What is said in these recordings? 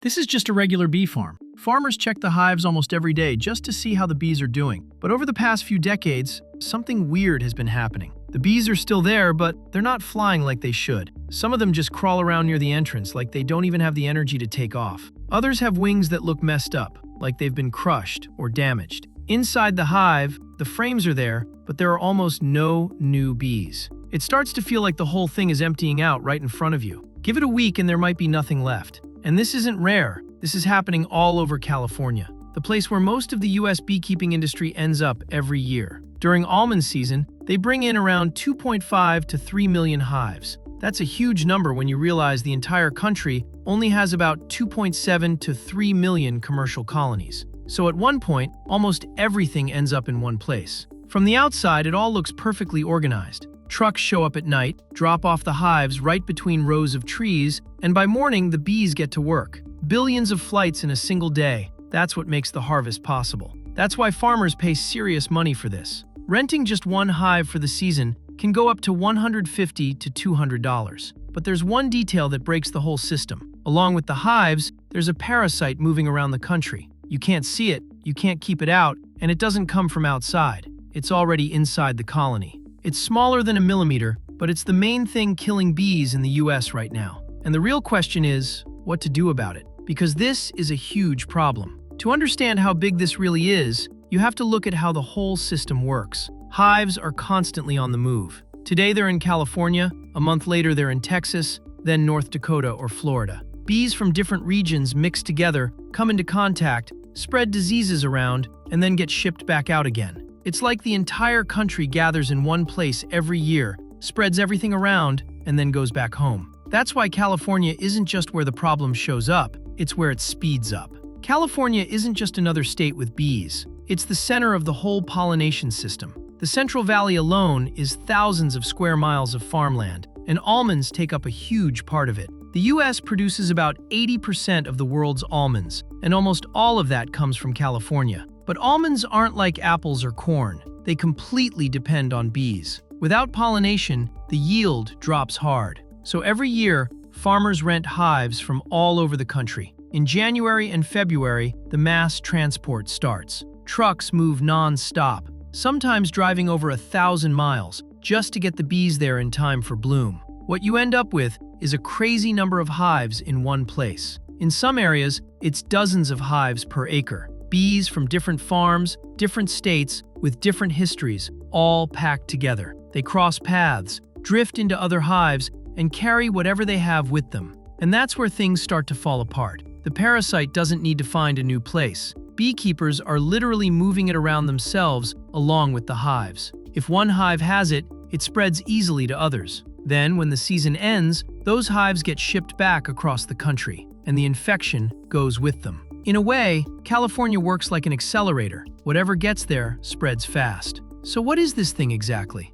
This is just a regular bee farm. Farmers check the hives almost every day just to see how the bees are doing. But over the past few decades, something weird has been happening. The bees are still there, but they're not flying like they should. Some of them just crawl around near the entrance like they don't even have the energy to take off. Others have wings that look messed up, like they've been crushed or damaged. Inside the hive, the frames are there, but there are almost no new bees. It starts to feel like the whole thing is emptying out right in front of you. Give it a week and there might be nothing left. And this isn't rare. This is happening all over California, the place where most of the US beekeeping industry ends up every year. During almond season, they bring in around 2.5 to 3 million hives. That's a huge number when you realize the entire country only has about 2.7 to 3 million commercial colonies. So at one point, almost everything ends up in one place. From the outside, it all looks perfectly organized. Trucks show up at night, drop off the hives right between rows of trees, and by morning, the bees get to work. Billions of flights in a single day. That's what makes the harvest possible. That's why farmers pay serious money for this. Renting just one hive for the season can go up to $150 to $200. But there's one detail that breaks the whole system. Along with the hives, there's a parasite moving around the country. You can't see it, you can't keep it out, and it doesn't come from outside. It's already inside the colony. It's smaller than a millimeter, but it's the main thing killing bees in the US right now. And the real question is, what to do about it? Because this is a huge problem. To understand how big this really is, you have to look at how the whole system works. Hives are constantly on the move. Today they're in California, a month later they're in Texas, then North Dakota or Florida. Bees from different regions mix together, come into contact, spread diseases around, and then get shipped back out again. It's like the entire country gathers in one place every year, spreads everything around, and then goes back home. That's why California isn't just where the problem shows up, it's where it speeds up. California isn't just another state with bees. It's the center of the whole pollination system. The Central Valley alone is thousands of square miles of farmland, and almonds take up a huge part of it. The US produces about 80% of the world's almonds, and almost all of that comes from California. But almonds aren't like apples or corn. They completely depend on bees. Without pollination, the yield drops hard. So every year, farmers rent hives from all over the country. In January and February, the mass transport starts. Trucks move non-stop, sometimes driving over 1,000 miles, just to get the bees there in time for bloom. What you end up with is a crazy number of hives in one place. In some areas, it's dozens of hives per acre. Bees from different farms, different states, with different histories, all packed together. They cross paths, drift into other hives, and carry whatever they have with them. And that's where things start to fall apart. The parasite doesn't need to find a new place. Beekeepers are literally moving it around themselves along with the hives. If one hive has it, it spreads easily to others. Then, when the season ends, those hives get shipped back across the country, and the infection goes with them. In a way, California works like an accelerator. Whatever gets there spreads fast. So what is this thing exactly?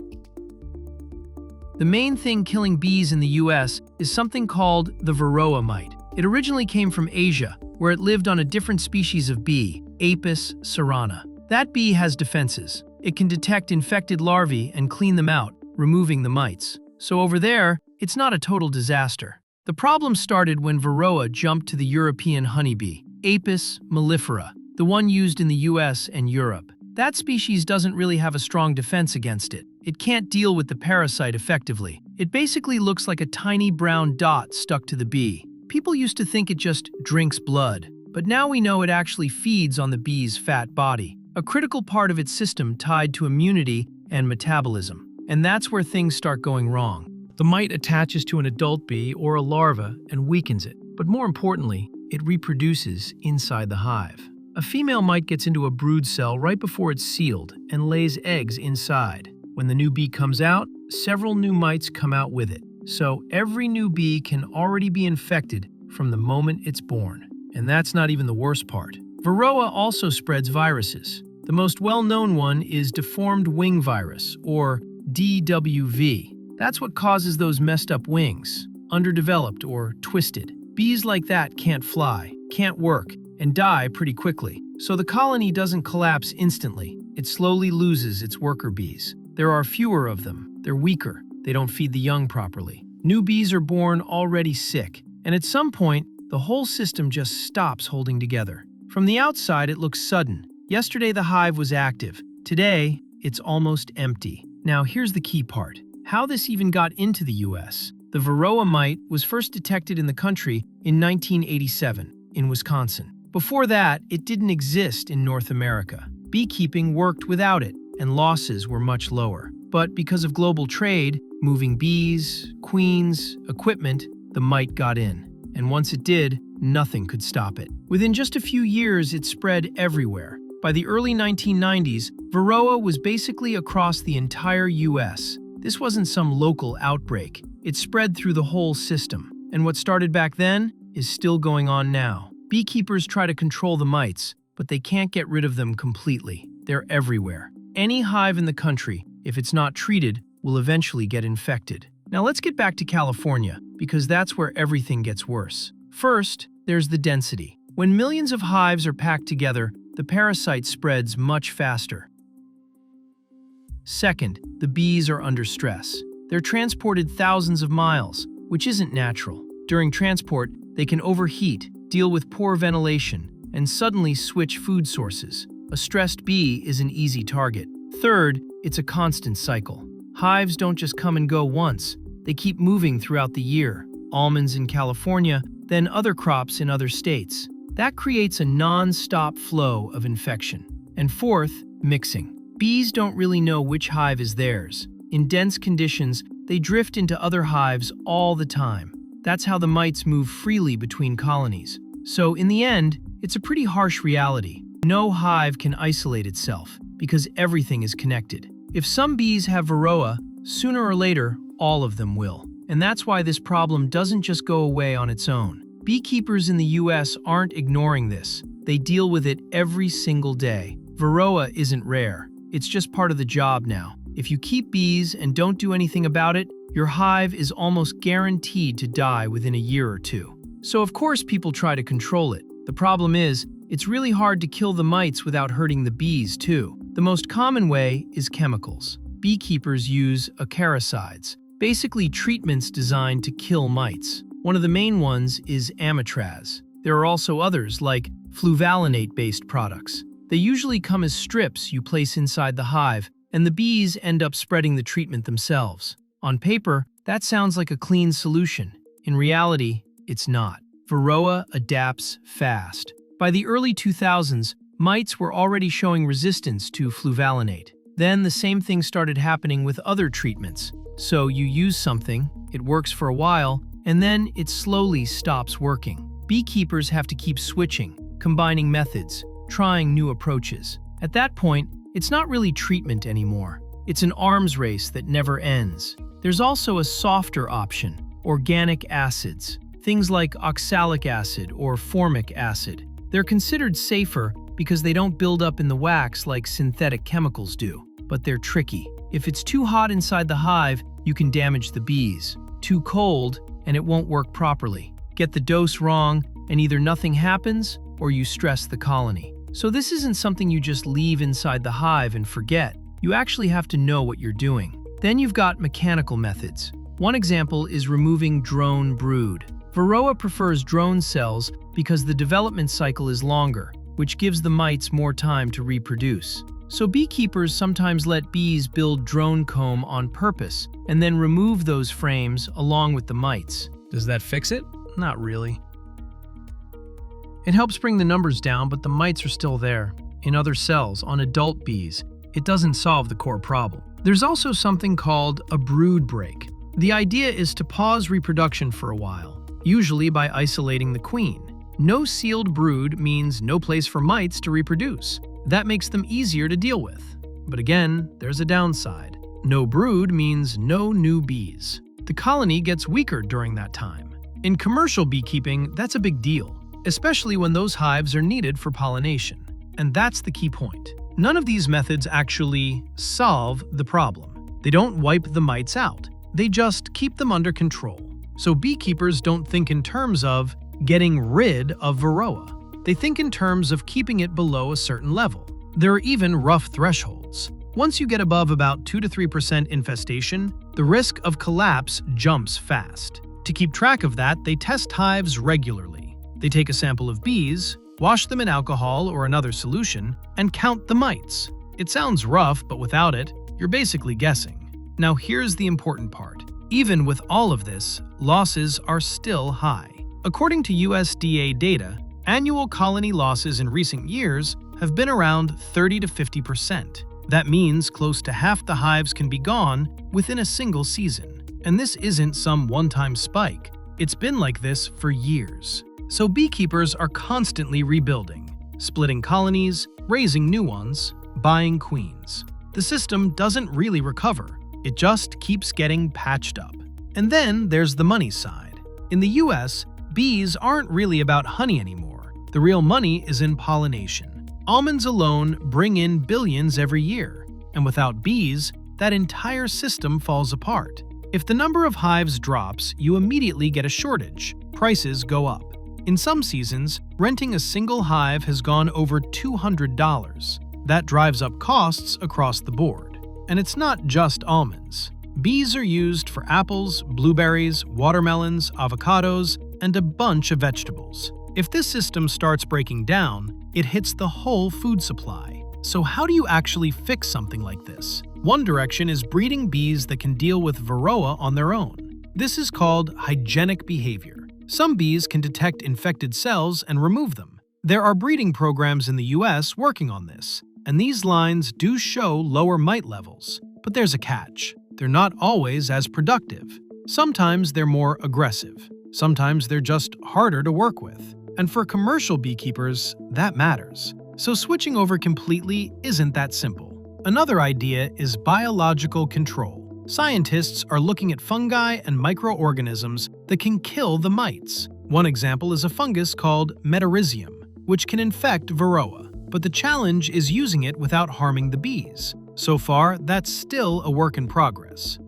The main thing killing bees in the US is something called the Varroa mite. It originally came from Asia, where it lived on a different species of bee, Apis cerana. That bee has defenses. It can detect infected larvae and clean them out, removing the mites. So over there, it's not a total disaster. The problem started when Varroa jumped to the European honeybee, Apis mellifera, the one used in the US and Europe. That species doesn't really have a strong defense against it. It can't deal with the parasite effectively. It basically looks like a tiny brown dot stuck to the bee. People used to think it just drinks blood, but now we know it actually feeds on the bee's fat body, a critical part of its system tied to immunity and metabolism. And that's where things start going wrong. The mite attaches to an adult bee or a larva and weakens it. But more importantly, it reproduces inside the hive. A female mite gets into a brood cell right before it's sealed and lays eggs inside. When the new bee comes out, several new mites come out with it. So every new bee can already be infected from the moment it's born. And that's not even the worst part. Varroa also spreads viruses. The most well-known one is deformed wing virus, or DWV. That's what causes those messed up wings, underdeveloped or twisted. Bees like that can't fly, can't work, and die pretty quickly. So the colony doesn't collapse instantly. It slowly loses its worker bees. There are fewer of them. They're weaker. They don't feed the young properly. New bees are born already sick. And at some point, the the whole system just stops holding together. From the outside, it looks sudden. Yesterday, the hive was active. Today, it's almost empty. Now, here's the key part. How this even got into the US. The Varroa mite was first detected in the country in 1987 in Wisconsin. Before that, it didn't exist in North America. Beekeeping worked without it, and losses were much lower. But because of global trade, moving bees, queens, equipment, the mite got in. And once it did, nothing could stop it. Within just a few years, it spread everywhere. By the early 1990s, Varroa was basically across the entire US. This wasn't some local outbreak. It spread through the whole system. And what started back then is still going on now. Beekeepers try to control the mites, but they can't get rid of them completely. They're everywhere. Any hive in the country, if it's not treated, will eventually get infected. Now let's get back to California, because that's where everything gets worse. First, there's the density. When millions of hives are packed together, the parasite spreads much faster. Second, the bees are under stress. They're transported thousands of miles, which isn't natural. During transport, they can overheat, deal with poor ventilation, and suddenly switch food sources. A stressed bee is an easy target. Third, it's a constant cycle. Hives don't just come and go once. They keep moving throughout the year. Almonds in California, then other crops in other states. That creates a non-stop flow of infection. And fourth, mixing. Bees don't really know which hive is theirs. In dense conditions, they drift into other hives all the time. That's how the mites move freely between colonies. So in the end, it's a pretty harsh reality. No hive can isolate itself because everything is connected. If some bees have Varroa, sooner or later, all of them will. And that's why this problem doesn't just go away on its own. Beekeepers in the US aren't ignoring this. They deal with it every single day. Varroa isn't rare. It's just part of the job now. If you keep bees and don't do anything about it, your hive is almost guaranteed to die within a year or two. So of course people try to control it. The problem is, it's really hard to kill the mites without hurting the bees too. The most common way is chemicals. Beekeepers use acaricides, basically treatments designed to kill mites. One of the main ones is amitraz. There are also others like fluvalinate-based products. They usually come as strips you place inside the hive, and the bees end up spreading the treatment themselves. On paper, that sounds like a clean solution. In reality, it's not. Varroa adapts fast. By the early 2000s, mites were already showing resistance to fluvalinate. Then the same thing started happening with other treatments. So you use something, it works for a while, and then it slowly stops working. Beekeepers have to keep switching, combining methods, trying new approaches. At that point, it's not really treatment anymore. It's an arms race that never ends. There's also a softer option, organic acids, things like oxalic acid or formic acid. They're considered safer because they don't build up in the wax like synthetic chemicals do, but they're tricky. If it's too hot inside the hive, you can damage the bees. Too cold, and it won't work properly. Get the dose wrong, and either nothing happens or you stress the colony. So this isn't something you just leave inside the hive and forget. You actually have to know what you're doing. Then you've got mechanical methods. One example is removing drone brood. Varroa prefers drone cells because the development cycle is longer, which gives the mites more time to reproduce. So beekeepers sometimes let bees build drone comb on purpose and then remove those frames along with the mites. Does that fix it? Not really. It helps bring the numbers down, but the mites are still there. In other cells, on adult bees, it doesn't solve the core problem. There's also something called a brood break. The idea is to pause reproduction for a while, usually by isolating the queen. No sealed brood means no place for mites to reproduce. That makes them easier to deal with. But again, there's a downside. No brood means no new bees. The colony gets weaker during that time. In commercial beekeeping, that's a big deal, especially when those hives are needed for pollination. And that's the key point. None of these methods actually solve the problem. They don't wipe the mites out. They just keep them under control. So beekeepers don't think in terms of getting rid of Varroa. They think in terms of keeping it below a certain level. There are even rough thresholds. Once you get above about 2 to 3% infestation, the risk of collapse jumps fast. To keep track of that, they test hives regularly. They take a sample of bees, wash them in alcohol or another solution, and count the mites. It sounds rough, but without it, you're basically guessing. Now here's the important part. Even with all of this, losses are still high. According to USDA data, annual colony losses in recent years have been around 30 to 50%. That means close to half the hives can be gone within a single season. And this isn't some one-time spike. It's been like this for years. So beekeepers are constantly rebuilding, splitting colonies, raising new ones, buying queens. The system doesn't really recover. It just keeps getting patched up. And then there's the money side. In the US, bees aren't really about honey anymore. The real money is in pollination. Almonds alone bring in billions every year, and without bees, that entire system falls apart. If the number of hives drops, you immediately get a shortage. Prices go up. In some seasons, renting a single hive has gone over $200. That drives up costs across the board. And it's not just almonds. Bees are used for apples, blueberries, watermelons, avocados, and a bunch of vegetables. If this system starts breaking down, it hits the whole food supply. So how do you actually fix something like this? One direction is breeding bees that can deal with varroa on their own. This is called hygienic behavior. Some bees can detect infected cells and remove them. There are breeding programs in the US working on this, and these lines do show lower mite levels. But there's a catch. They're not always as productive. Sometimes they're more aggressive. Sometimes they're just harder to work with. And for commercial beekeepers, that matters. So switching over completely isn't that simple. Another idea is biological control. Scientists are looking at fungi and microorganisms that can kill the mites. One example is a fungus called Metarhizium, which can infect varroa. But the challenge is using it without harming the bees. So far, that's still a work in progress.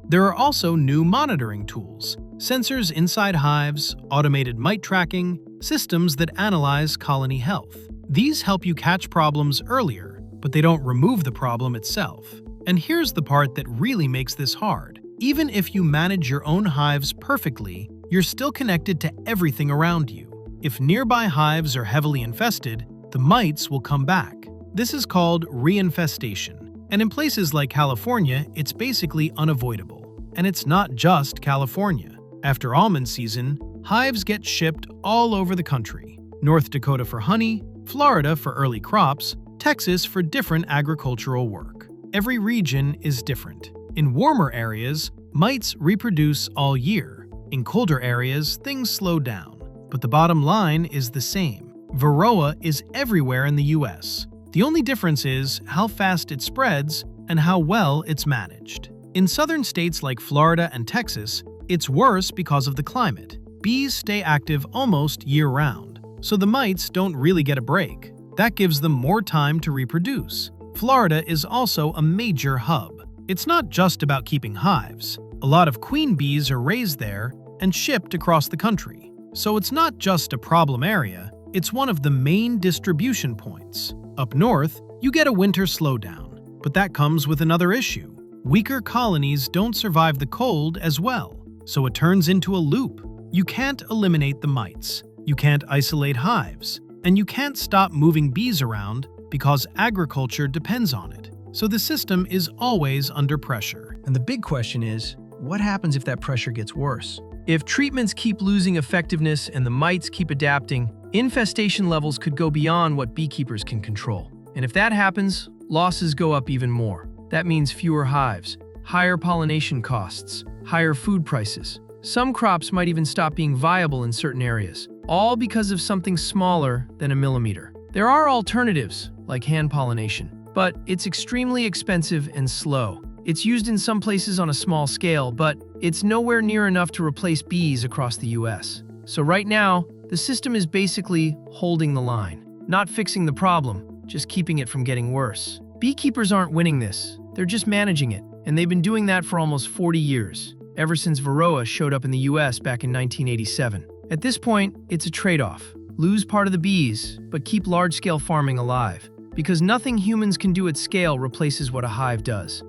There are also new monitoring tools, sensors inside hives, automated mite tracking, systems that analyze colony health. These help you catch problems earlier, but they don't remove the problem itself. And here's the part that really makes this hard. Even if you manage your own hives perfectly, you're still connected to everything around you. If nearby hives are heavily infested, the mites will come back. This is called reinfestation. And in places like California, it's basically unavoidable. And it's not just California. After almond season, hives get shipped all over the country. North Dakota for honey, Florida for early crops, Texas for different agricultural work. Every region is different. In warmer areas, mites reproduce all year. In colder areas, things slow down. But the bottom line is the same. Varroa is everywhere in the US. The only difference is how fast it spreads and how well it's managed. In southern states like Florida and Texas, it's worse because of the climate. Bees stay active almost year-round, so the mites don't really get a break. That gives them more time to reproduce. Florida is also a major hub. It's not just about keeping hives. A lot of queen bees are raised there and shipped across the country. So it's not just a problem area, it's one of the main distribution points. Up north, you get a winter slowdown, but that comes with another issue. Weaker colonies don't survive the cold as well, so it turns into a loop. You can't eliminate the mites, you can't isolate hives, and you can't stop moving bees around because agriculture depends on it. So the system is always under pressure. And the big question is, what happens if that pressure gets worse? If treatments keep losing effectiveness and the mites keep adapting, infestation levels could go beyond what beekeepers can control. And if that happens, losses go up even more. That means fewer hives, higher pollination costs, higher food prices. Some crops might even stop being viable in certain areas, all because of something smaller than a millimeter. There are alternatives, like hand pollination, but it's extremely expensive and slow. It's used in some places on a small scale, but it's nowhere near enough to replace bees across the US. So right now, the system is basically holding the line, not fixing the problem, just keeping it from getting worse. Beekeepers aren't winning this, they're just managing it, and they've been doing that for almost 40 years, ever since varroa showed up in the US back in 1987. At this point, it's a trade-off. Lose part of the bees, but keep large-scale farming alive, because nothing humans can do at scale replaces what a hive does.